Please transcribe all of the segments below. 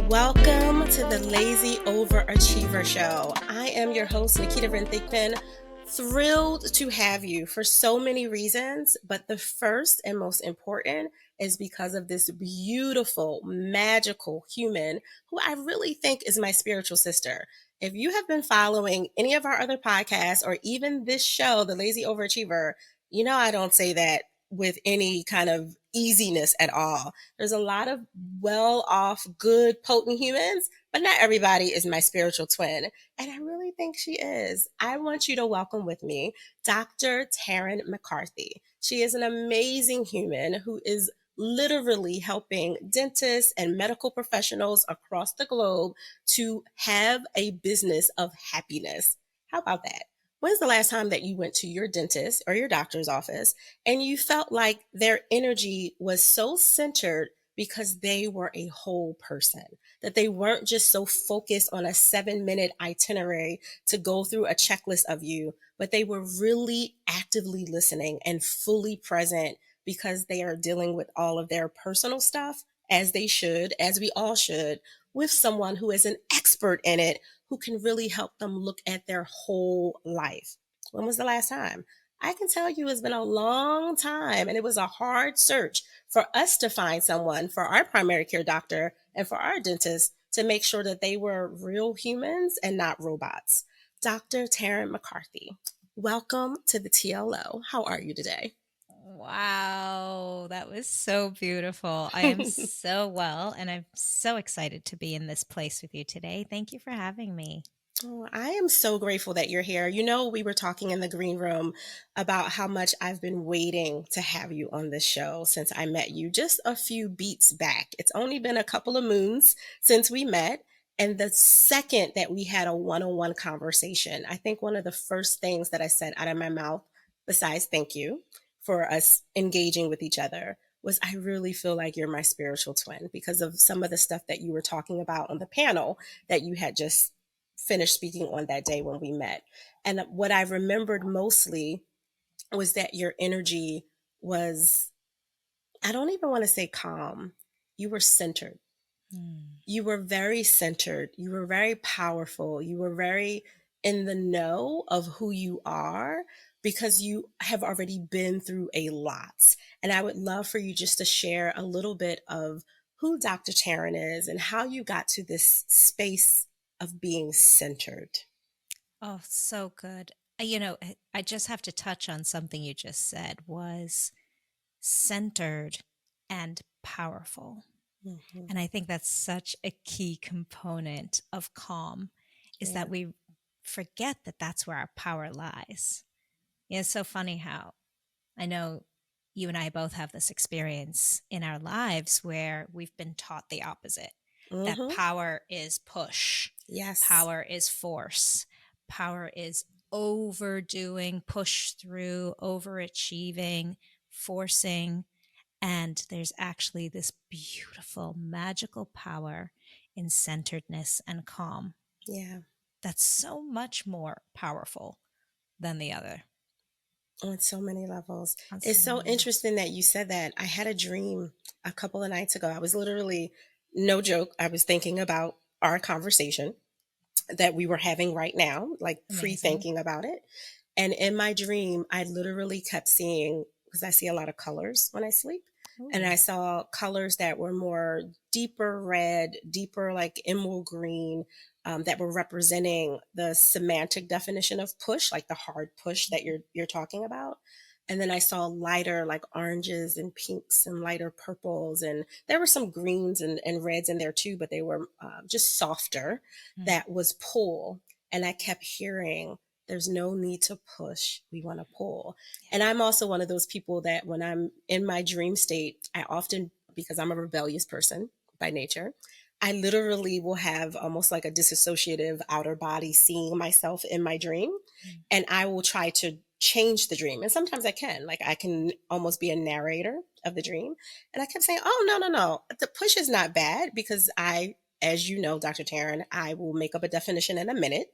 Welcome to the Lazy Overachiever Show. I am your host, Naketa Thigpen. Thrilled to have you for so many reasons, but the first and most important is because of this beautiful, magical human who I really think is my spiritual sister. If you have been following any of our other podcasts or even this show, The Lazy Overachiever, you know I don't say that with any kind of easiness at all. There's a lot of well-off, good, potent humans, but not everybody is my spiritual twin. And I really think she is. I want you to welcome with me Dr. Tarryn MacCarthy. She is an amazing human who is literally helping dentists and medical professionals across the globe to have a business of happiness. How about that? When's the last time that you went to your dentist or your doctor's office and you felt like their energy was so centered because they were a whole person, that they weren't just so focused on a 7-minute itinerary to go through a checklist of you, but they were really actively listening and fully present because they are dealing with all of their personal stuff, as they should, as we all should, with someone who is an expert in it, who can really help them look at their whole life. When was the last time? I can tell you it's been a long time, and it was a hard search for us to find someone for our primary care doctor and for our dentist to make sure that they were real humans and not robots. Dr. Tarryn MacCarthy, welcome to the TLO. How are you today? Wow, that was so beautiful. I am so well, and I'm so excited to be in this place with you today. Thank you for having me. Oh, I am so grateful that you're here. You know, we were talking in the green room about how much I've been waiting to have you on this show since I met you just a few beats back. It's only been a couple of moons since we met. And the second that we had a one-on-one conversation, I think one of the first things that I said out of my mouth, besides thank you for us engaging with each other, was I really feel like you're my spiritual twin because of some of the stuff that you were talking about on the panel that you had just finished speaking on that day when we met. And what I remembered mostly was that your energy was, I don't even want to say calm. You were centered. You were very centered. You were very powerful. You were very in the know of who you are because you have already been through a lot. And I would love for you just to share a little bit of who Dr. Tarryn is and how you got to this space of being centered. Oh, so good. I just have to touch on something you just said was centered and powerful. Mm-hmm. And I think that's such a key component of calm is Yeah. that we forget that that's where our power lies. It's so funny how I know you and I both have this experience in our lives where we've been taught the opposite, that Mm-hmm. power is push, Yes. power is force, power is overdoing, push through, overachieving, forcing. And there's actually this beautiful, magical power in centeredness and calm Yeah. that's so much more powerful than the other On so many levels. on It's so so many levels. interesting that you said that. I had a dream a couple of nights ago. I was literally, no joke, I was thinking about our conversation that we were having right now, like Amazing. pre-thinking about it. And in my dream, I literally kept seeing, because I see a lot of colors when I sleep. And Ooh. I saw colors that were more deeper red, deeper like emerald green, that were representing the semantic definition of push, like the hard push that you're talking about. And then I saw lighter like oranges and pinks and lighter purples, and there were some greens and reds in there too, but they were just softer. Mm. That was pull, and I kept hearing, there's no need to push. We want to pull. And I'm also one of those people that when I'm in my dream state, I often, because I'm a rebellious person by nature, I literally will have almost like a disassociative outer body seeing myself in my dream. Mm. And I will try to change the dream. And sometimes I can, like, I can almost be a narrator of the dream. And I kept saying, oh, no, no, no. The push is not bad because as you know, Dr. Tarryn, I will make up a definition in a minute.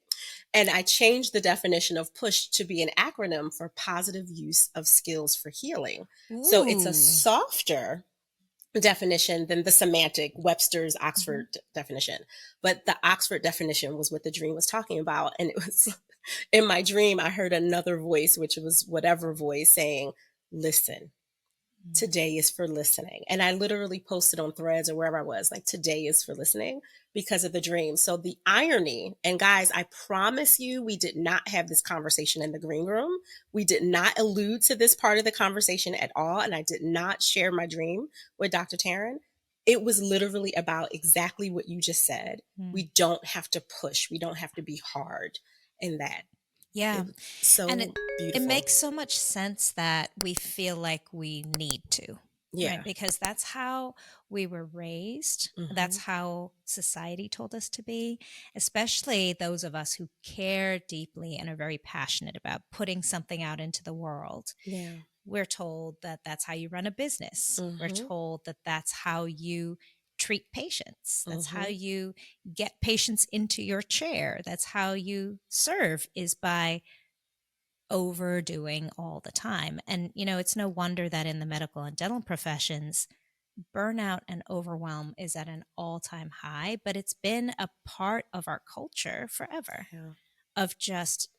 And I changed the definition of PUSH to be an acronym for positive use of skills for healing. So it's a Ooh. softer definition than the semantic Webster's Mhm. Oxford definition. But the Oxford definition was what the dream was talking about. And it was in my dream, I heard another voice, which was whatever voice saying, listen. Mm. Today is for listening. And I literally posted on Threads or wherever I was, like, today is for listening because of the dream. So the irony, and guys, I promise you, we did not have this conversation in the green room. We did not allude to this part of the conversation at all. And I did not share my dream with Dr. Tarryn. It was literally about exactly what you just said. Mm. We don't have to push, we don't have to be hard in that. Yeah. It was And so it beautiful. makes so much sense that we feel like we need to, right? Yeah. Because that's how we were raised. That's Hmm. how society told us to be, especially those of us who care deeply and are very passionate about putting something out into the world. Yeah. We're told that that's how you run a business. We're Hmm. told that that's how you treat patients. That's how Hmm. you get patients into your chair. That's how you serve, is by overdoing all the time. And, it's no wonder that in the medical and dental professions, burnout and overwhelm is at an all time high, but it's been a part of our culture forever Yeah. of just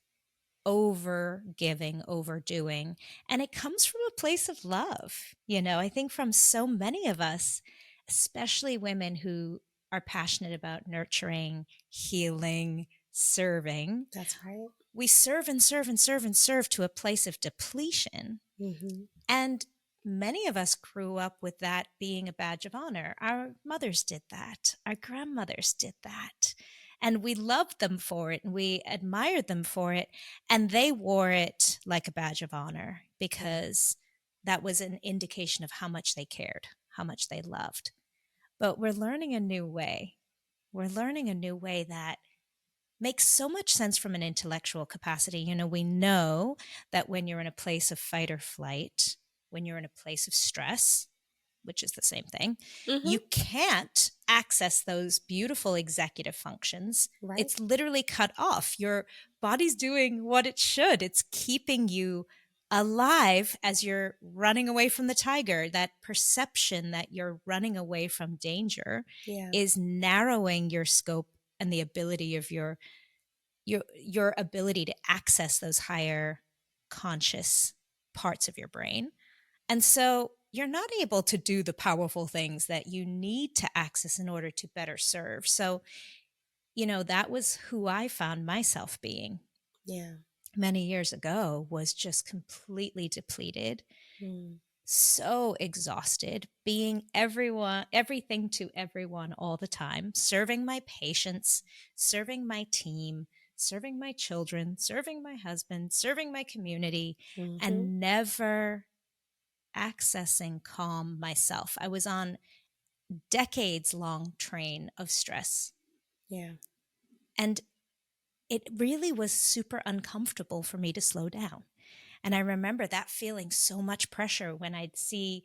over giving, overdoing. And it comes from a place of love. I think from so many of us, especially women who are passionate about nurturing, healing, serving, That's right. we serve and serve and serve and serve to a place of depletion. Mhm. And many of us grew up with that being a badge of honor. Our mothers did that, our grandmothers did that. And we loved them for it and we admired them for it. And they wore it like a badge of honor Yeah. because that was an indication of how much they cared, how much they loved. But we're learning a new way. We're learning a new way that makes so much sense from an intellectual capacity. We know that when you're in a place of fight or flight, when you're in a place of stress, which is the same thing, Mhm. you can't access those beautiful executive functions. Right? It's literally cut off. Your body's doing what it should. It's keeping you alive as you're running away from the tiger. That perception that you're running away from danger Yeah. is narrowing your scope and the ability of your ability to access those higher conscious parts of your brain. And so you're not able to do the powerful things that you need to access in order to better serve. So, that was who I found myself being Yeah. many years ago, was just completely depleted, Mm. so exhausted, being everything to everyone all the time, serving my patients, serving my team, serving my children, serving my husband, serving my community, Mhm. and never accessing calm myself. I was on decades long train of stress, Yeah. and it really was super uncomfortable for me to slow down. And I remember that feeling so much pressure when I'd see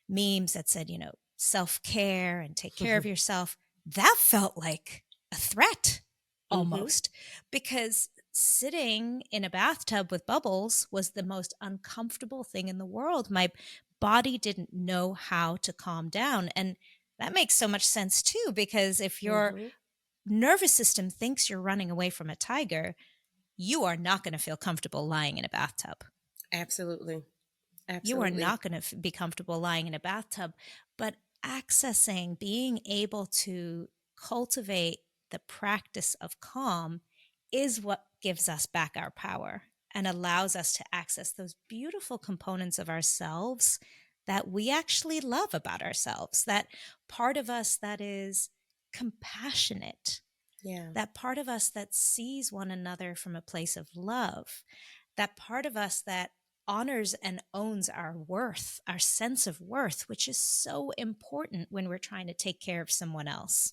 memes that said, self care and take care of yourself. That felt like a threat Mhm. almost, because sitting in a bathtub with bubbles was the most uncomfortable thing in the world. My body didn't know how to calm down. And that makes so much sense too, because if your Mhm. nervous system thinks you're running away from a tiger, you are not going to feel comfortable lying in a bathtub. Absolutely. You are Absolutely. not going to be comfortable lying in a bathtub. But accessing, being able to cultivate the practice of calm is what gives us back our power and allows us to access those beautiful components of ourselves that we actually love about ourselves. That part of us that is compassionate, Yeah. that part of us that sees one another from a place of love, that part of us that honors and owns our worth, our sense of worth, which is so important when we're trying to take care of someone else.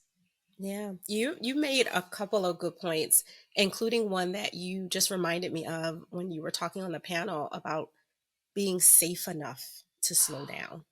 Yeah. You made a couple of good points, including one that you just reminded me of when you were talking on the panel about being safe enough to slow down.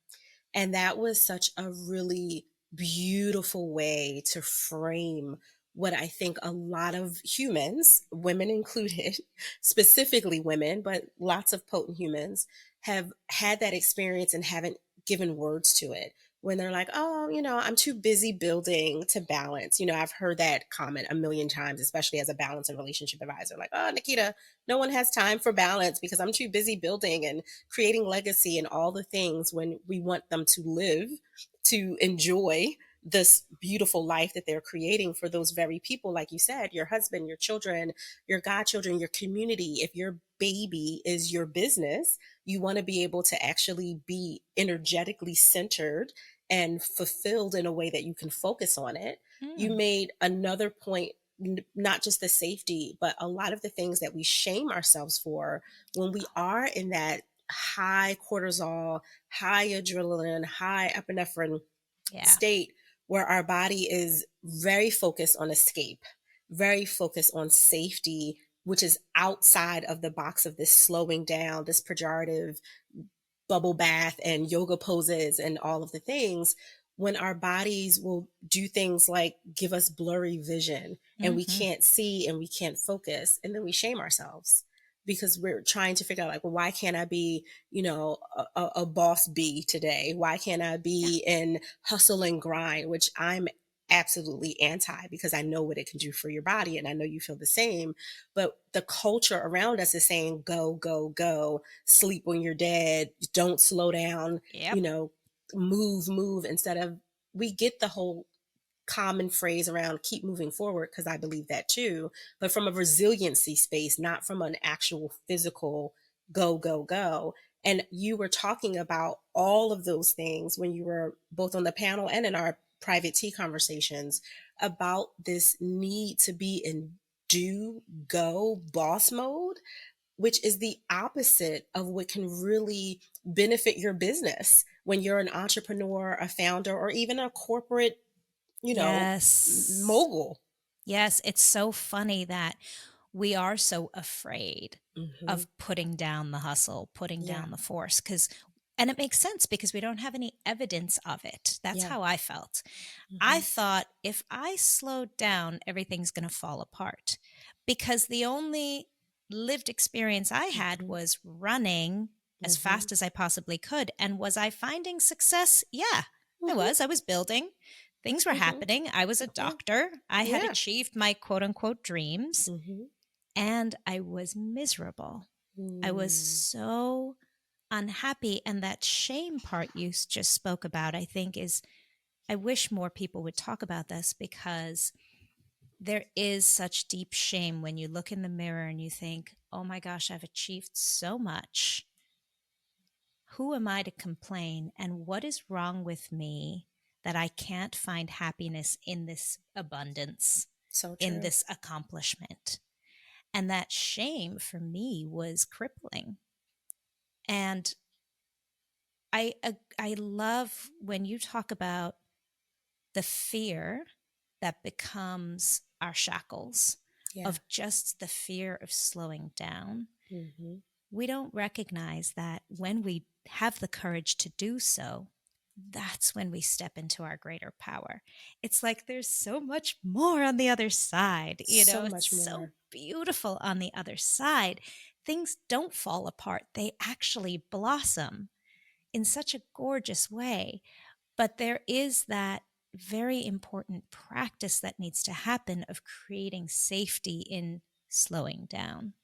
And that was such a really beautiful way to frame what I think a lot of humans, women included, specifically women, but lots of potent humans have had that experience and haven't given words to it. when they're like, oh, I'm too busy building to balance. I've heard that comment a million times, especially as a balance and relationship advisor. Like, oh, Naketa, no one has time for balance because I'm too busy building and creating legacy and all the things when we want them to live, to enjoy this beautiful life that they're creating for those very people, like you said, your husband, your children, your godchildren, your community. If your baby is your business, you want to be able to actually be energetically centered and fulfilled in a way that you can focus on it. You Mm, made another point, not just the safety, but a lot of the things that we shame ourselves for when we are in that high cortisol, high adrenaline, high epinephrine yeah. state where our body is very focused on escape, very focused on safety, which is outside of the box of this slowing down, this pejorative bubble bath and yoga poses and all of the things, when our bodies will do things like give us blurry vision and we Hmm. can't see and we can't focus, and then we shame ourselves because we're trying to figure out, like, well, why can't I be, a boss bee today? Why can't I Yeah. be in hustle and grind, which I'm absolutely anti, because I know what it can do for your body and I know you feel the same. But the culture around us is saying go, go, go, sleep when you're dead, don't slow down, Yep. you know, move, move, instead of, we get the whole common phrase around keep moving forward, because I believe that too, but from a resiliency space, not from an actual physical go, go, go. And you were talking about all of those things when you were both on the panel and in our private tea conversations about this need to be in do, go, boss mode, which is the opposite of what can really benefit your business when you're an entrepreneur, a founder, or even a corporate, you know, Yes. mogul. Yes. It's so funny that we are so afraid Hmm. of putting down the hustle, putting Yeah. down the force, and it makes sense because we don't have any evidence of it. That's Yeah. how I felt. I Hmm. thought if I slowed down, everything's going to fall apart because the only lived experience I had Hmm. was running as Hmm. fast as I possibly could. And was I finding success? Yeah, I Hmm. was. I was building. Things were Hmm. happening. I was a Hmm. doctor. I had Yeah. achieved my quote unquote dreams, Hmm. and I was miserable. I was Mm. so unhappy. And that shame part you just spoke about, I think, is I wish more people would talk about this because there is such deep shame when you look in the mirror and you think, oh my gosh, I've achieved so much. Who am I to complain? And what is wrong with me that I can't find happiness in this abundance, So in true. this accomplishment? And that shame for me was crippling. And I love when you talk about the fear that becomes our shackles, Yeah. of just the fear of slowing down. Hmm. We don't recognize that when we have the courage to do so, that's when we step into our greater power. It's like there's so much more on the other side. So It's much so more. beautiful on the other side. Things don't fall apart, they actually blossom in such a gorgeous way. But there is that very important practice that needs to happen of creating safety in slowing down,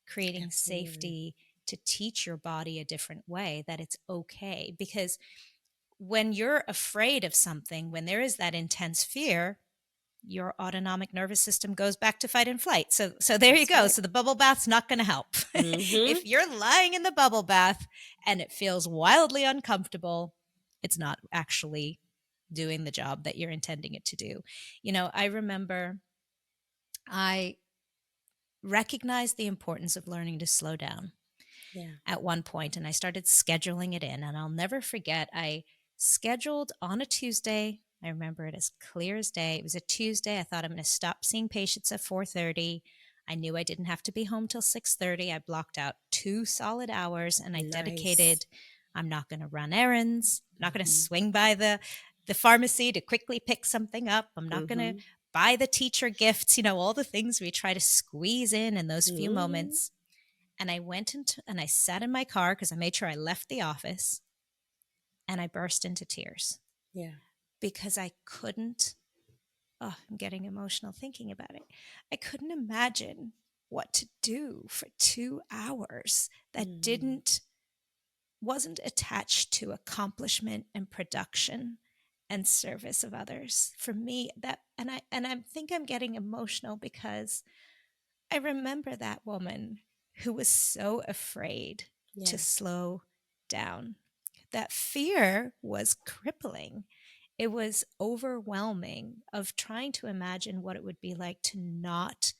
creating Absolutely. safety to teach your body a different way that it's okay. Because when you're afraid of something, when there is that intense fear, your autonomic nervous system goes back to fight and flight. So there you That's go. right. So the bubble bath's not going to help. Hmm. If you're lying in the bubble bath and it feels wildly uncomfortable, it's not actually doing the job that you're intending it to do. I remember I recognized the importance of learning to slow down Yeah. at one point, and I started scheduling it in. And I'll never forget, I scheduled on a Tuesday. I remember it as clear as day. It was a Tuesday. I thought I'm going to stop seeing patients at 4:30. I knew I didn't have to be home till 6:30. I blocked out 2 solid hours and I Nice. dedicated, I'm not going to run errands. I'm not going to Hmm. swing by the pharmacy to quickly pick something up. I'm not going to Hmm. buy the teacher gifts, all the things we try to squeeze in those few Hmm. moments. And I went into and I sat in my car because I made sure I left the office and I burst into tears. Yeah. because I couldn't, oh, I'm getting emotional thinking about it. I couldn't imagine what to do for 2 hours that Mm-hmm. wasn't attached to accomplishment and production and service of others. For me, I think I'm getting emotional because I remember that woman who was so afraid to Yeah. slow down. That fear was crippling. It was overwhelming of trying to imagine what it would be like to not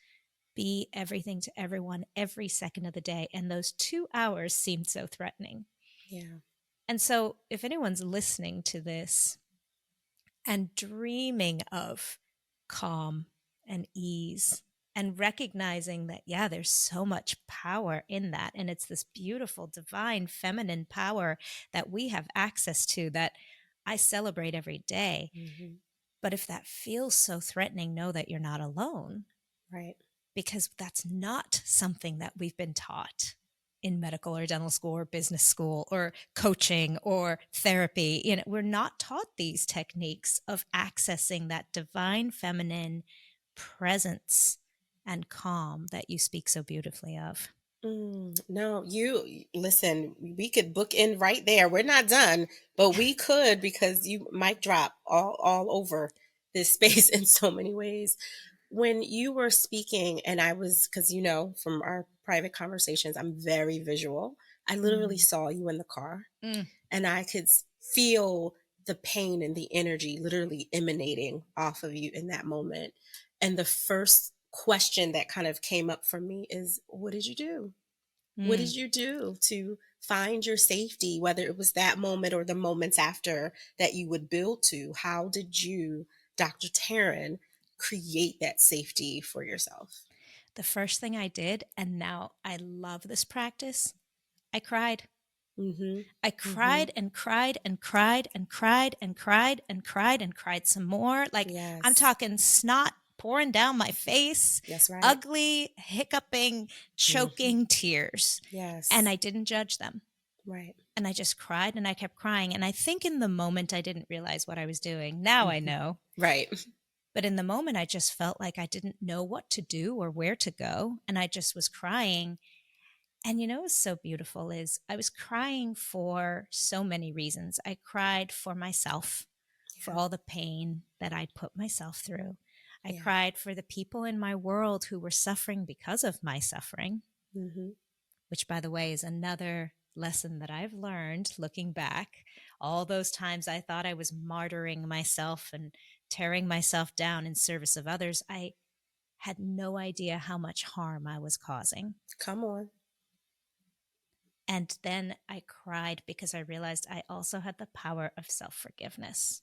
be everything to everyone every second of the day. And those 2 hours seemed so threatening. Yeah. And so, if anyone's listening to this and dreaming of calm and ease and recognizing that, yeah, there's so much power in that. And it's this beautiful, divine, feminine power that we have access to that I celebrate every day. Mm-hmm. But if that feels so threatening, know that you're not alone, Right. because that's not something that we've been taught in medical or dental school or business school or coaching or therapy. We're not taught these techniques of accessing that divine feminine presence and calm that you speak so beautifully of. No, you listen, we could book in right there. We're not done, but we could because you might drop all over this space in so many ways. When you were speaking, and I was, because from our private conversations, I'm very visual. I literally Mm. saw you in the car, Mm. and I could feel the pain and the energy literally emanating off of you in that moment. And the first question that kind of came up for me is, what did you do? What Mm. did you do to find your safety, whether it was that moment or the moments after that you would build to? How did you, Dr. Tarryn, create that safety for yourself? The first thing I did, and now I love this practice, I cried. Mm-hmm. I Mm-hmm. cried and cried and cried and cried and cried and cried and cried some more. Like, I'm Yes. talking snot pouring down my face, That's right. ugly, hiccuping, Mm-hmm. choking tears. And Yes. I didn't judge them. Right. And I just cried and I kept crying. And I think in the moment I didn't realize what I was doing. Now I Mm-hmm. know. Right. But in the moment, I just felt like I didn't know what to do or where to go. And I just was crying. And what's so beautiful is I was crying for so many reasons. I cried for myself, for Yeah. all the pain that I'd put myself through. I Yeah. cried for the people in my world who were suffering because of my suffering, Mm-hmm. which, by the way, is another lesson that I've learned looking back. All those times I thought I was martyring myself and tearing myself down in service of others, I had no idea how much harm I was causing. Come on. And then I cried because I realized I also had the power of self-forgiveness.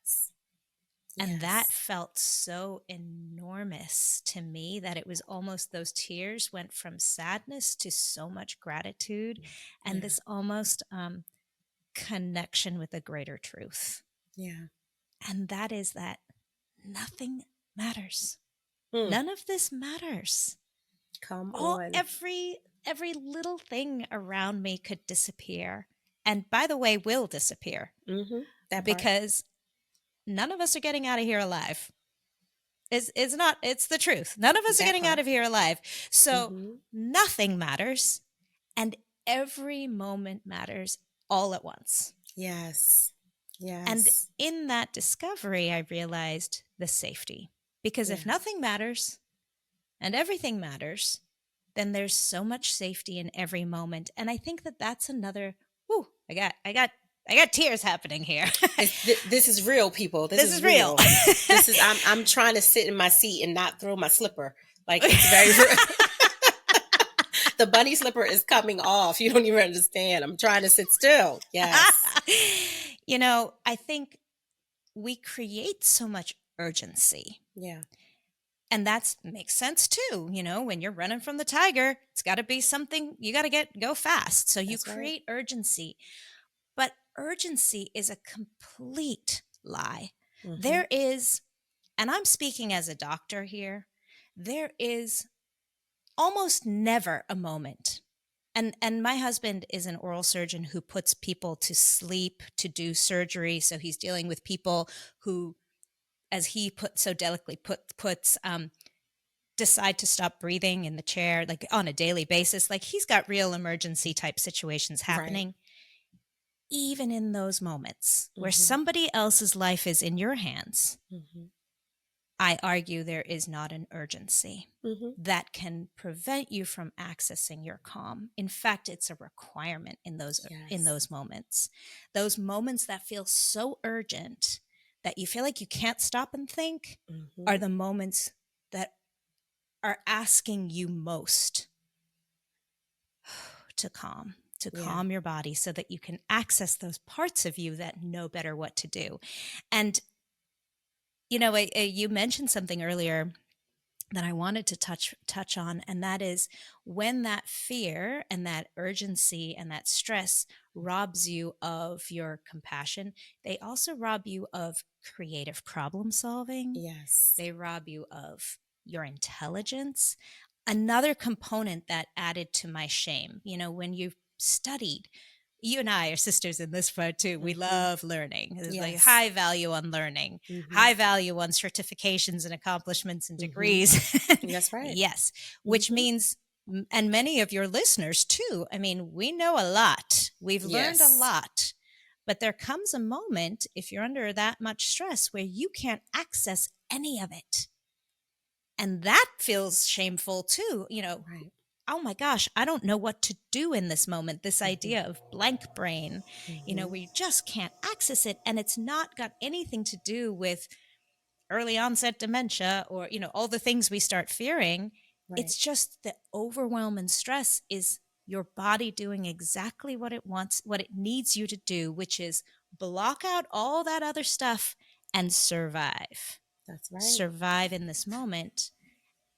Yes. And that Yes. felt so enormous to me that it was almost, those tears went from sadness to so much gratitude and Yeah. this almost connection with a greater truth. Yeah. And that is that nothing matters. Mm. None of this matters. Come on. Every little thing around me could disappear. And by the way, will disappear, Mm-hmm. That part. because none of us are getting out of here alive. It's the truth. None of us are That getting out part. of here alive. So Mm-hmm. nothing matters, and every moment matters all at once. Yes. And Yes. in that discovery, I realized the safety. Because if Yeah. nothing matters and everything matters, then there's so much safety in every moment. And I think that that's another. Ooh, I got tears happening here. This is real, people. This This is is real. real. This is I'm trying to sit in my seat and not throw my slipper. Like, it's very real. The bunny slipper is coming off. You don't even understand. I'm trying to sit still. Yes. I think we create so much urgency. Yeah. And that makes sense too. When you're running from the tiger, it's got to be something, you got to go fast. So you That's right. create urgency. But urgency is a complete lie. Mm-hmm. There is, and I'm speaking as a doctor here, there is almost never a moment. And my husband is an oral surgeon who puts people to sleep to do surgery. So he's dealing with people who, as he put so delicately puts decide to stop breathing in the chair, like on a daily basis. Like he's got real emergency type situations Right. happening. Even in those moments where Mm-hmm. somebody else's life is in your hands, Mm-hmm. I argue there is not an urgency Mm-hmm. that can prevent you from accessing your calm. In fact, it's a requirement in Yes. those moments. Those moments that feel so urgent that you feel like you can't stop and think are Mm-hmm. the moments that are asking you most to Yeah. calm your body so that you can access those parts of you that know better what to do. And you mentioned something earlier that I wanted to touch on, and that is when that fear and that urgency and that stress robs you of your compassion, they also rob you of creative problem solving. Yes. They rob you of your intelligence. Another component that added to my shame, when you've studied, you and I are sisters in this part too. We Mm-hmm. love learning. There's like Yes. high value on learning, Mm-hmm. high value on certifications and accomplishments and Mm-hmm. degrees. That's right. Yes, which Mm-hmm. means, and many of your listeners too. I mean, we know a lot. We've learned a Yes. lot. But there comes a moment, if you're under that much stress, where you can't access any of it. And that feels shameful too. Right. Oh my gosh, I don't know what to do in this moment. This idea Mm-hmm. of blank brain, Mm-hmm. where you just can't access it. And it's not got anything to do with early onset dementia or, all the things we start fearing. Right. It's just the overwhelm and stress is your body doing exactly what it wants, what it needs you to do, which is block out all that other stuff and survive. That's right. Survive in this moment.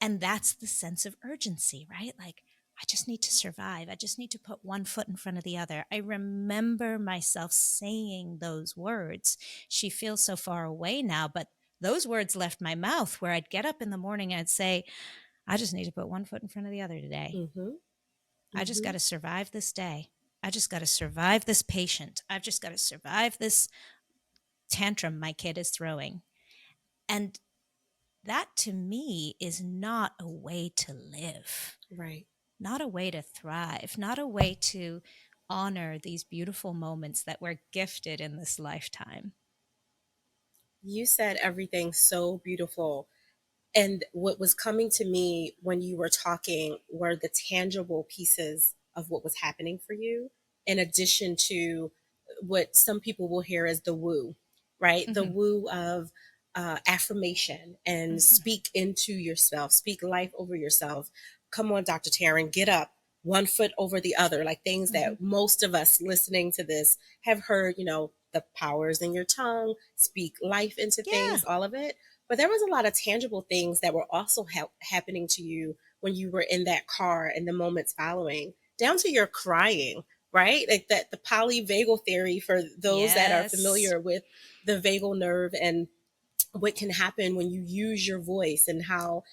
And that's the sense of urgency, right? Like, I just need to survive. I just need to put one foot in front of the other. I remember myself saying those words. She feels so far away now, but those words left my mouth where I'd get up in the morning and I'd say, I just need to put one foot in front of the other today. Mm-hmm. I just Mm-hmm. got to survive this day. I just got to survive this patient. I've just got to survive this tantrum my kid is throwing. And that to me is not a way to live, Right. not a way to thrive, not a way to honor these beautiful moments that we're gifted in this lifetime. You said everything so beautiful. And what was coming to me when you were talking were the tangible pieces of what was happening for you, in addition to what some people will hear as the woo, right? The Mm-hmm. woo of affirmation and Mm-hmm. speak into yourself, speak life over yourself. Come on, Dr. Tarryn, get up, one foot over the other, like things Mm-hmm. that most of us listening to this have heard, the powers in your tongue, speak life into Yeah. things, all of it. But there was a lot of tangible things that were also happening to you when you were in that car and the moments following, down to your crying, right? Like that, the polyvagal theory, for those that are Yes. familiar with the vagal nerve and what can happen when you use your voice and how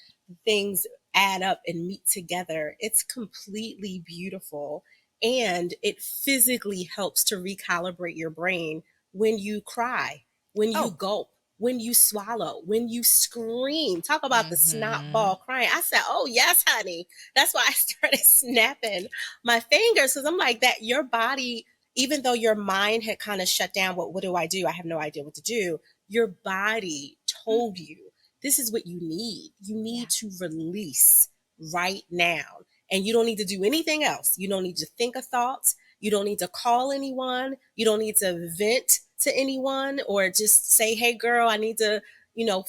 things add up and meet together. It's completely beautiful. And it physically helps to recalibrate your brain when you cry, when you Oh. gulp, when you swallow, when you scream. Talk about the snot Mm-hmm. ball crying. I said, oh, yes, honey. That's why I started snapping my fingers, because I'm like, that your body, even though your mind had kind of shut down, what do I do? I have no idea what to do. Your body Mm. told you this is what you need. You Yeah. need to release right now. And you don't need to do anything else. You don't need to think of thoughts. You don't need to call anyone. You don't need to vent to anyone or just say, hey, girl, I need to,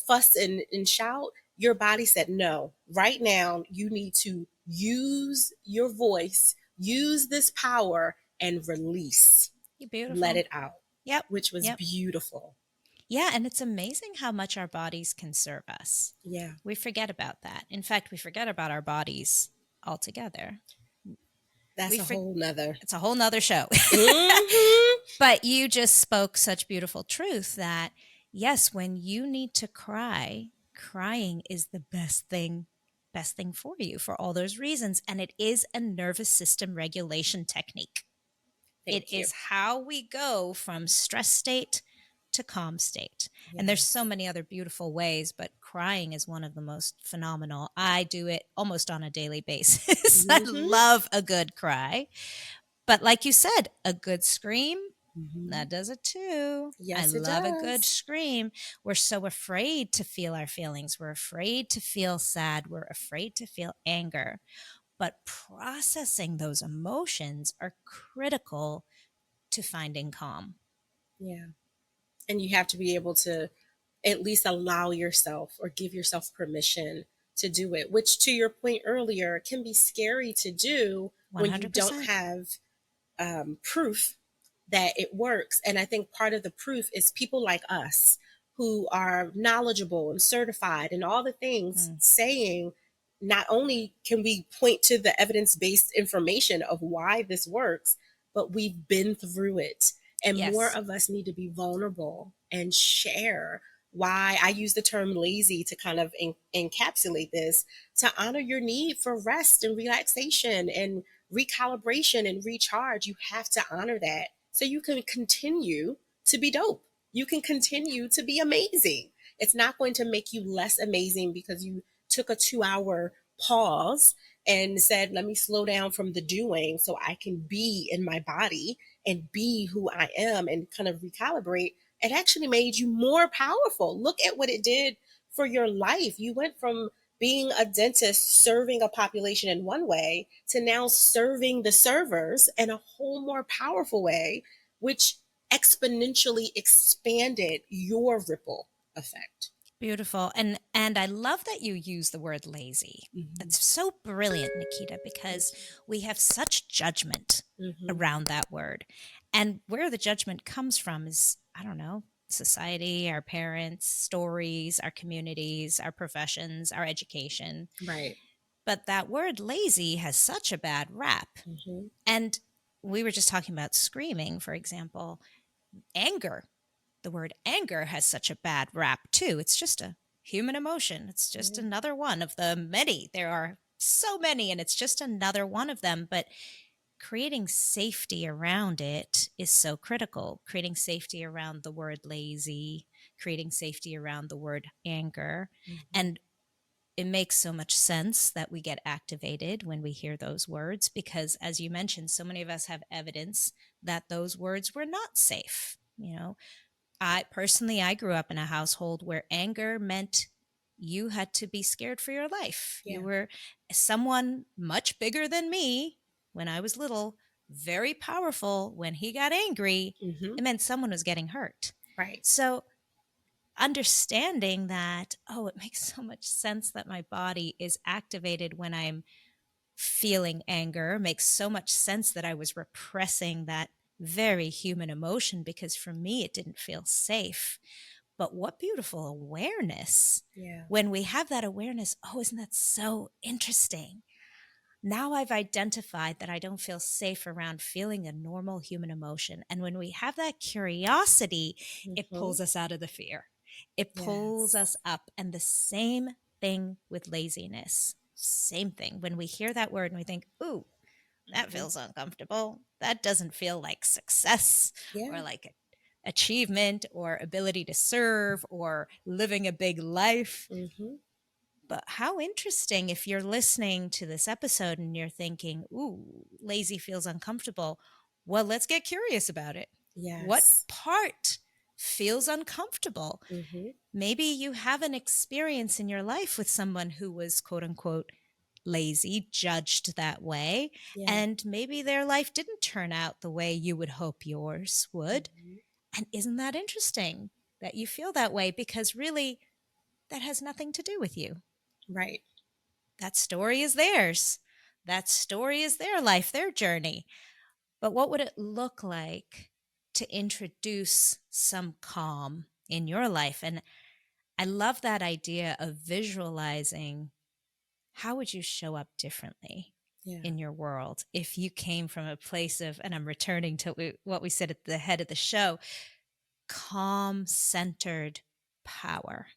fuss and shout. Your body said, no, right now, you need to use your voice, use this power, and release. You're Let beautiful. it out, Yep. which was Yep. beautiful. Yeah. And it's amazing how much our bodies can serve us. Yeah. We forget about that. In fact, we forget about our bodies altogether. That's We a for- whole nother. it's a whole nother show. Mm-hmm. But you just spoke such beautiful truth that, yes, when you need to cry, crying is the best thing, best thing for you for all those reasons. And it is a nervous system regulation technique. It Thank you. is how we go from stress state to calm state. And there's so Yes. many other beautiful ways, but crying is one of the most phenomenal. I do it almost on a daily basis. I Mm-hmm. love a good cry. But like you said, a good scream, Mm-hmm. that does it too. I Yes, it love a good does. scream. We're so afraid to feel our feelings. We're afraid to feel sad. We're afraid to feel anger. But processing those emotions are critical to finding calm. Yeah. And you have to be able to at least allow yourself or give yourself permission to do it, which to your point earlier can be scary to do when you don't 100%. have proof that it works. And I think part of the proof is people like us who are knowledgeable and certified and all the things Mm. saying, not only can we point to the evidence based information of why this works, but we've been through it. And more Yes. of us need to be vulnerable and share why I use the term lazy to kind of encapsulate this, to honor your need for rest and relaxation and recalibration and recharge. You have to honor that so you can continue to be dope. You can continue to be amazing. It's not going to make you less amazing because you took a 2 hour pause and said, let me slow down from the doing so I can be in my body and be who I am and kind of recalibrate. It actually made you more powerful. Look at what it did for your life. You went from being a dentist serving a population in one way to now serving the servers in a whole more powerful way, which exponentially expanded your ripple effect. Beautiful. And I love that you use the word lazy. Mm-hmm. That's so brilliant, Naketa, Thank because we have such judgment you. Mm-hmm. around that word. And where the judgment comes from is, I don't know, society, our parents, stories, our communities, our professions, our education. Right. But that word lazy has such a bad rap. Mm-hmm. And we were just talking about screaming, for example, anger. The word anger has such a bad rap too. It's just a human emotion. It's just Yeah. another one of the many. There are so many, and it's just another one of them. But creating safety around it is so critical. Creating safety around the word lazy, creating safety around the word anger. Mm-hmm. And it makes so much sense that we get activated when we hear those words because, as you mentioned, so many of us have evidence that those words were not safe. I grew up in a household where anger meant you had to be scared for your life. You Yeah. were someone much bigger than me when I was little, very powerful. When he got angry, Mm-hmm. it meant someone was getting hurt. Right. So, understanding that, oh, it makes so much sense that my body is activated when I'm feeling anger, makes so much sense that I was repressing that very human emotion because for me, it didn't feel safe. But what beautiful awareness Yeah. when we have that awareness. Oh, isn't that so interesting? Now I've identified that I don't feel safe around feeling a normal human emotion. And when we have that curiosity, it Mm-hmm. pulls us out of the fear. It pulls Yes. us up. And the same thing with laziness. Same thing. When we hear that word and we think, ooh, that Mm-hmm. feels uncomfortable. That doesn't feel like success Yeah. or like achievement or ability to serve or living a big life. Mm-hmm. But how interesting if you're listening to this episode and you're thinking, ooh, lazy feels uncomfortable. Well, let's get curious about it. What Yes. part feels uncomfortable? Mm-hmm. Maybe you have an experience in your life with someone who was quote unquote lazy, judged that way, Yeah. and maybe their life didn't turn out the way you would hope yours would. Mm-hmm. And isn't that interesting that you feel that way? Because really, that has nothing to do with you. Right. That story is theirs. That story is their life, their journey. But what would it look like to introduce some calm in your life? And I love that idea of visualizing how would you show up differently Yeah. in your world if you came from a place of, and I'm returning to what we said at the head of the show, calm centered power.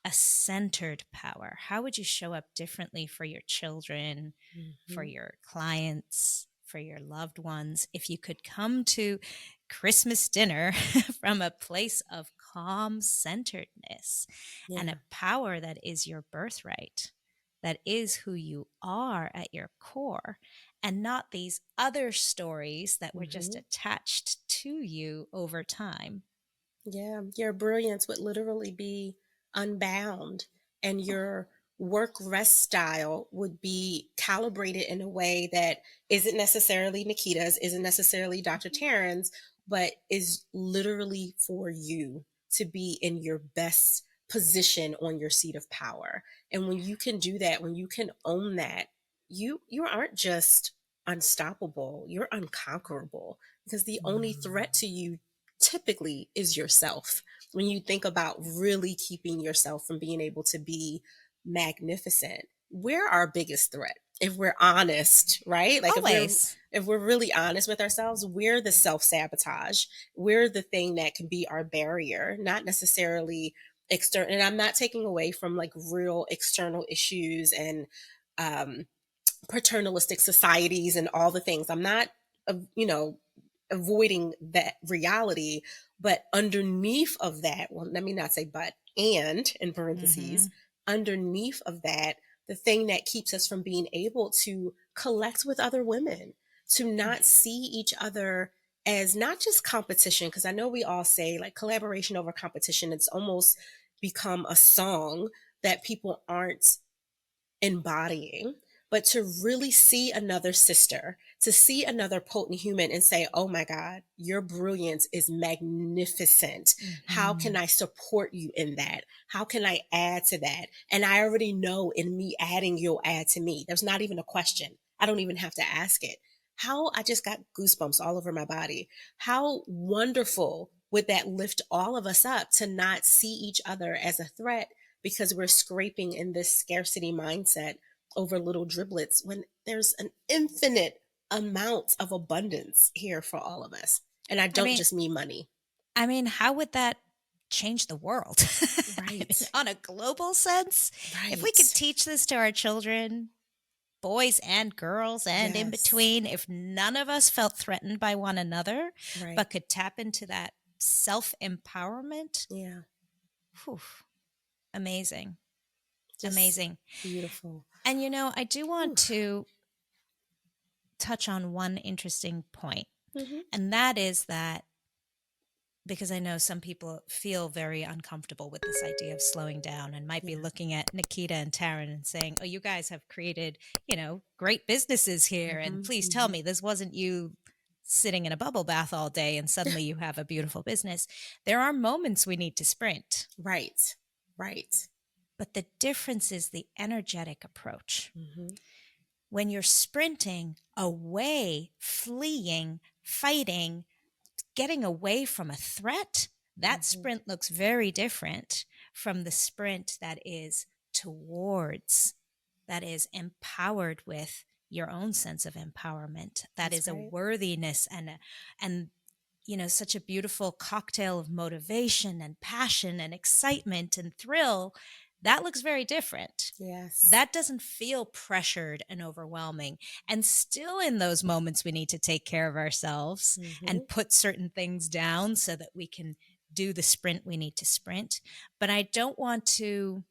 a centered power? How would you show up differently for your children, for Mhm. your clients, for your loved ones, if you could come to Christmas dinner from a place of calm centeredness and Yeah. a power that is your birthright, that is who you are at your core, and not these other stories that were just Mhm. attached to you over time? Yeah, your brilliance would literally be unbound, and your work rest style would be calibrated in a way that isn't necessarily Nikita's, isn't necessarily Dr. Mhm. Taryn's, but is literally for you to be in your best position on your seat of power. And when you can do that, when you can own that, you aren't just unstoppable, you're unconquerable, because the only threat to you typically is yourself. When you think about really keeping yourself from being able to be magnificent, we're our biggest threat. If we're honest, right? Like Always. if we're really honest with ourselves, we're the self-sabotage. We're the thing that can be our barrier, not necessarily external. And I'm not taking away from like real external issues and um paternalistic societies and all the things. I'm not, you know, avoiding that reality, but underneath of that, well, let me not say but, and in parentheses, Mhm. underneath of that, the thing that keeps us from being able to collect with other women, to not see each other as not just competition, because I know we all say like collaboration over competition. It's almost become a song that people aren't embodying, but to really see another sister, to see another potent human and say, oh my God, your brilliance is magnificent. How can Mhm. I support you in that? How can I add to that? And I already know in me adding, you'll add to me. There's not even a question. I don't even have to ask it. How I just got goosebumps all over my body. How wonderful would that lift all of us up to not see each other as a threat, because we're scraping in this scarcity mindset over little driblets when there's an infinite amount of abundance here for all of us. And I I don't mean, just mean money. how would that change the world? I mean, Right. on a global sense, if we could Right. teach this to our children, boys and girls and in Yes. between, if none of us felt threatened by one another, Right. but could tap into that self empowerment, Yeah. amazing, Just amazing. beautiful. And I do want Whew. to touch on one interesting point, Hmm. and that is that because I know some people feel very uncomfortable with this idea of slowing down and might be Yeah. looking at Naketa and Taryn and saying, "Oh, you guys have created, great businesses here, and Hmm. please tell Hmm. me this wasn't you sitting in a bubble bath all day and suddenly you have a beautiful business." There are moments we need to sprint, Right. Right. but the difference is the energetic approach. Hmm. When you're sprinting away, fleeing, fighting, getting away from a threat, that Hmm. sprint looks very different from the sprint that is towards, that is empowered with your own sense of empowerment. That That's is a right. worthiness and such a beautiful cocktail of motivation and passion and excitement and thrill. That looks very different. Yes. That doesn't feel pressured and overwhelming. And still, in those moments, we need to take care of ourselves Hmm. and put certain things down so that we can do the sprint we need to sprint. But I don't want to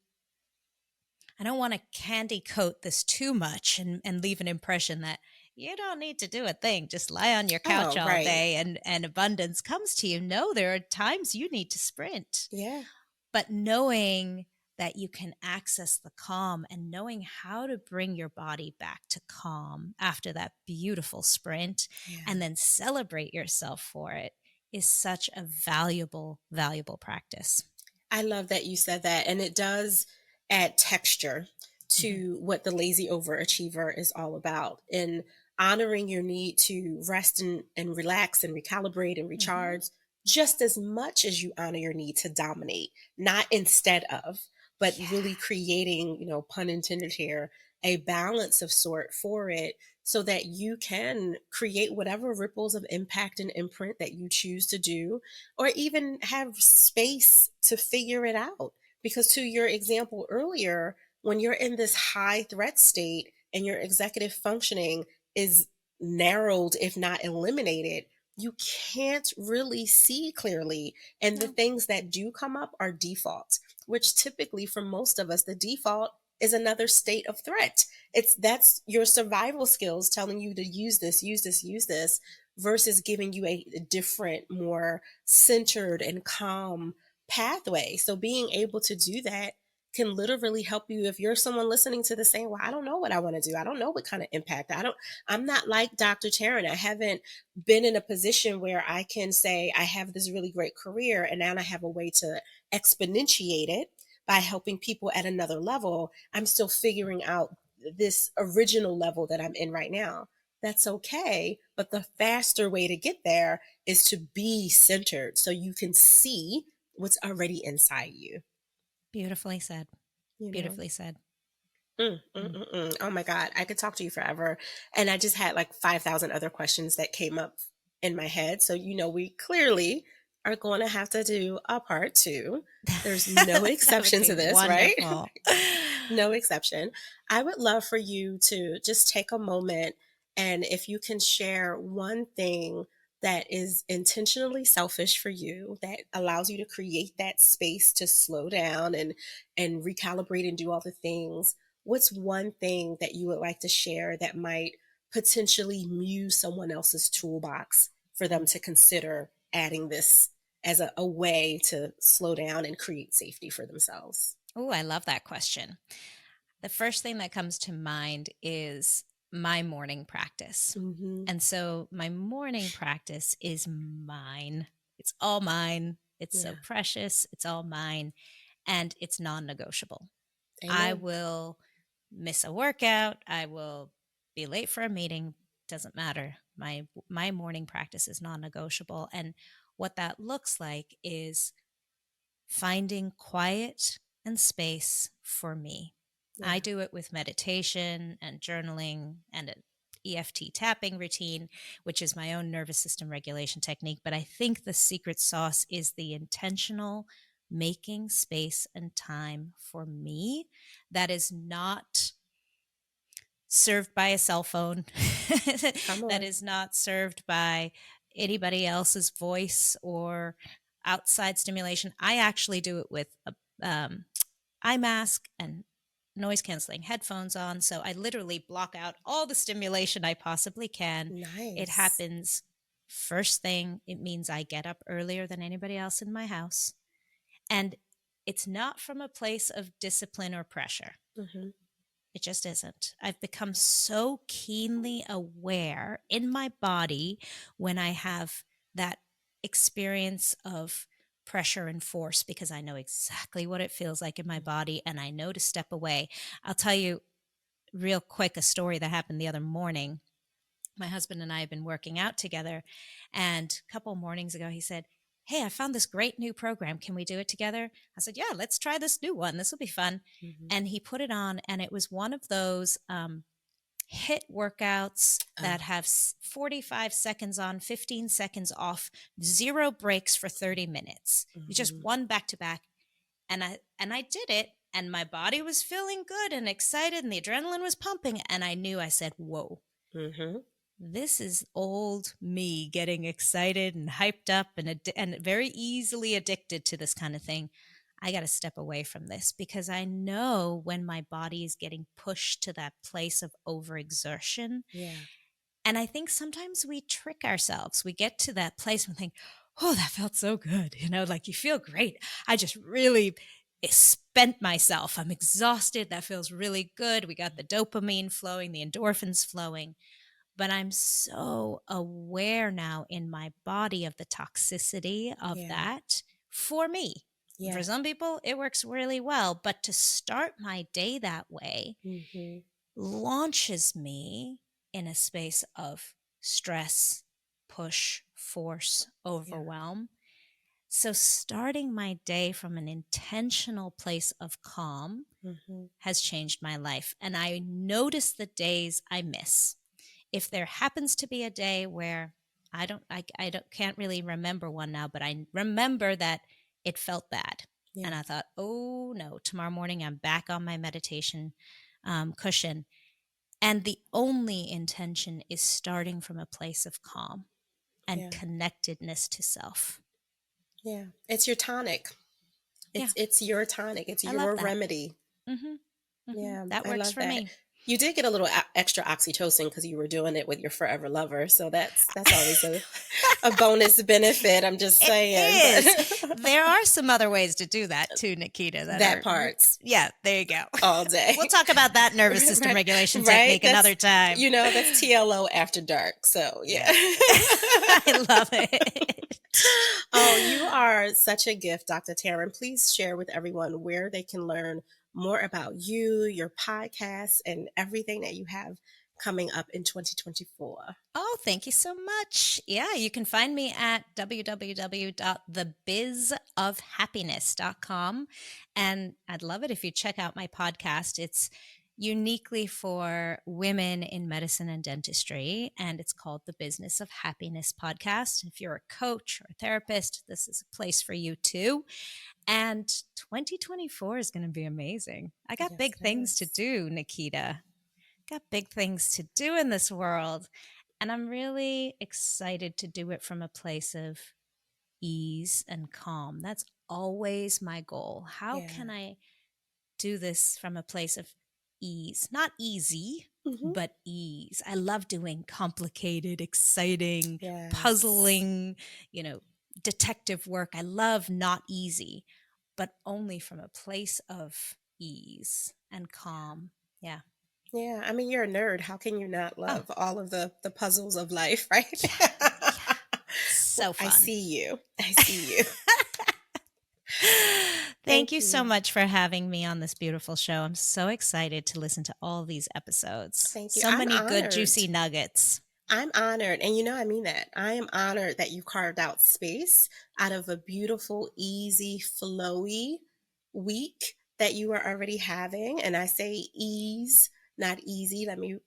candy coat this too much and leave an impression that you don't need to do a thing. Just lie on your couch Oh, all right. day and abundance comes to you. No, there are times you need to sprint. Yeah. But knowing that you can access the calm and knowing how to bring your body back to calm after that beautiful sprint Yeah. and then celebrate yourself for it is such a valuable, valuable practice. I love that you said that. And it does add texture Mhm. to what the lazy overachiever is all about, in honoring your need to rest and relax and recalibrate and Mhm. recharge just as much as you honor your need to dominate, not instead of, but Yeah. really creating, pun intended here, a balance of sort for it, so that you can create whatever ripples of impact and imprint that you choose to do, or even have space to figure it out. Because to your example earlier, when you're in this high threat state and your executive functioning is narrowed, if not eliminated, you can't really see clearly. And the No. things that do come up are defaults, which typically for most of us, the default is another state of threat. That's your survival skills telling you to use this, use this, use this, versus giving you a different, more centered and calm pathway. So being able to do that can literally help you if you're someone listening to this saying, well, I don't know what I want to do. I don't know what kind of impact. I'm not like Dr. Tarryn. I haven't been in a position where I can say I have this really great career and now I have a way to exponentiate it by helping people at another level. I'm still figuring out this original level that I'm in right now. That's okay. But the faster way to get there is to be centered so you can see what's already inside you, Beautifully said. you know? Beautifully said. Mm. Oh my God. I could talk to you forever. And I just had like 5,000 other questions that came up in my head. So, we clearly are going to have to do a part two. There's no That would exception be to this, right? wonderful. No exception. I would love for you to just take a moment and if you can share one thing that is intentionally selfish for you that allows you to create that space to slow down and recalibrate and do all the things. What's one thing that you would like to share that might potentially muse someone else's toolbox for them to consider adding this as a way to slow down and create safety for themselves? Oh, I love that question. The first thing that comes to mind is my morning practice. Hmm. And so my morning practice is mine. It's all mine. It's so Yeah. precious. It's all mine. And it's non negotiable. I Amen. will miss a workout. I will be late for a meeting. Doesn't matter. My morning practice is non negotiable. And what that looks like is finding quiet and space for me. I Yeah. do it with meditation and journaling and an EFT tapping routine, which is my own nervous system regulation technique. But I think the secret sauce is the intentional making space and time for me that is not served by a cell phone, Come that on. is not served by anybody else's voice or outside stimulation. I actually do it with a eye mask and noise canceling headphones on. So I literally block out all the stimulation I possibly can. It Nice. happens first thing. It means I get up earlier than anybody else in my house. And it's not from a place of discipline or pressure. Hmm. It just isn't. I've become so keenly aware in my body when I have that experience of pressure and force because I know exactly what it feels like in my body and I know to step away. I'll tell you real quick a story that happened the other morning. My husband and I have been working out together, and a couple mornings ago he said, "Hey, I found this great new program. Can we do it together?" I said, "Yeah, let's try this new one. This will be fun." Hmm. And he put it on, and it was one of those hit workouts that have 45 seconds on, 15 seconds off, zero breaks for 30 minutes. You just Hmm. one back to back. And I did it, and my body was feeling good and excited, and the adrenaline was pumping. And I knew, I said, "Whoa, Hmm. this is old me getting excited and hyped up and very easily addicted to this kind of thing. I got to step away from this because I know when my body is getting pushed to that place of overexertion. Yeah. And I think sometimes we trick ourselves. We get to that place and think, oh, that felt so good. Like you feel great. I just really spent myself. I'm exhausted. That feels really good. We got the dopamine flowing, the endorphins flowing, but I'm so aware now in my body of the toxicity of Yeah. that for me. For Yeah. some people, it works really well, but to start my day that way Hmm. launches me in a space of stress, push, force, Yeah. overwhelm. So, starting my day from an intentional place of calm Hmm. has changed my life. And I notice the days I miss. If there happens to be a day where I don't can't really remember one now, but I remember that it felt bad. And I thought, oh no, tomorrow morning I'm back on my meditation cushion. And the only intention is starting from a place of calm and connectedness to self. Yeah. It's your tonic. It's your tonic. It's your remedy. Yeah, That I works love for that. me. You did get a little extra oxytocin because you were doing it with your forever lover. So that's always a bonus benefit. I'm just It saying. is. But There are some other ways to do that too, Naketa. that part Yeah, there you go. all day. We'll talk about that nervous system regulation Right? technique another time. That's TLO after dark. So yeah. I love it. Oh, you are such a gift, Dr. Tarryn. Please share with everyone where they can learn more about you, your podcast, and everything that you have coming up in 2024. Oh, thank you so much. Yeah, you can find me at www.thebizofhappiness.com. And I'd love it if you check out my podcast. It's uniquely for women in medicine and dentistry, and it's called the Business of Happiness Podcast. If you're a coach or a therapist, this is a place for you too. And 2024 is going to be amazing. I got big things to do, Naketa. Got big things to do in this world. And I'm really excited to do it from a place of ease and calm. That's always my goal. How can I do this from a place of ease? Not easy, but ease. I love doing complicated, exciting, puzzling, detective work. I love not easy, but only from a place of ease and calm. Yeah. Yeah, I mean, you're a nerd. How can you not love all of the puzzles of life, right? Yeah. So fun. I see you. I see you. Thank you so much for having me on this beautiful show. I'm so excited to listen to all these episodes. Thank you. So I'm many good, honored. juicy nuggets. I'm honored. And I mean that. I am honored that you carved out space out of a beautiful, easy, flowy week that you are already having. And I say ease, not easy. Let me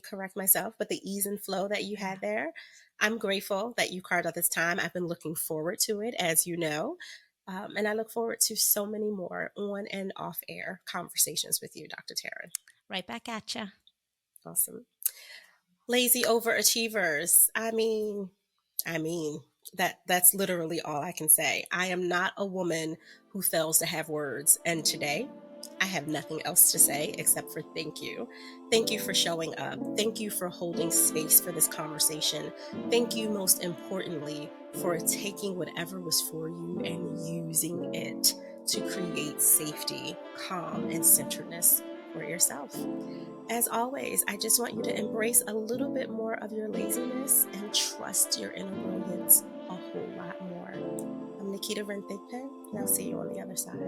correct myself, but the ease and flow that you had there. I'm grateful that you carved out this time. I've been looking forward to it, as you know. And I look forward to so many more on and off air conversations with you, Dr. Tarryn. Right back at you. Awesome. Lazy overachievers. I mean, that's literally all I can say. I am not a woman who fails to have words. And today, I have nothing else to say except for thank you. Thank you for showing up. Thank you for holding space for this conversation. Thank you, most importantly, for taking whatever was for you and using it to create safety, calm, and centeredness for yourself. As always, I just want you to embrace a little bit more of your laziness and trust your inner brilliance a whole lot more. I'm Naketa Thigpen, and I'll see you on the other side.